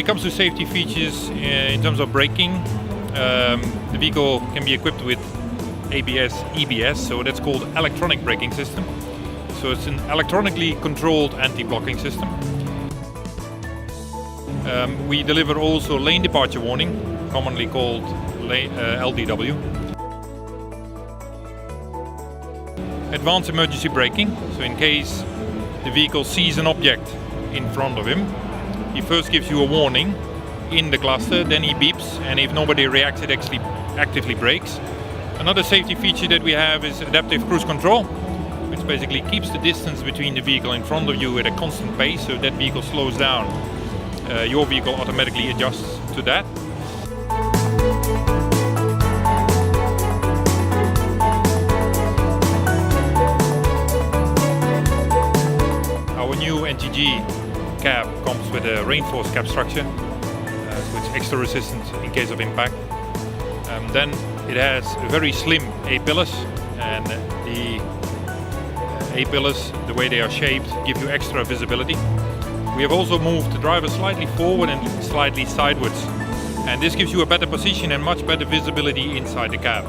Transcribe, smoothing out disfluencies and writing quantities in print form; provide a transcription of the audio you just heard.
it comes to safety features in terms of braking, the vehicle can be equipped with ABS, EBS, so that's called electronic braking system. So it's an electronically controlled anti-blocking system. We deliver also lane departure warning, commonly called LDW. Advanced emergency braking, so in case the vehicle sees an object in front of him, he first gives you a warning in the cluster, then he beeps, and if nobody reacts, it actually actively brakes. Another safety feature that we have is adaptive cruise control, which basically keeps the distance between the vehicle in front of you at a constant pace, so that vehicle slows down. Your vehicle automatically adjusts to that. Our new NTG cab comes with a reinforced cab structure, so it's extra resistant in case of impact. Then it has very slim A-pillars, and the A-pillars, the way they are shaped, give you extra visibility. We have also moved the driver slightly forward and slightly sideways, and this gives you a better position and much better visibility inside the cab.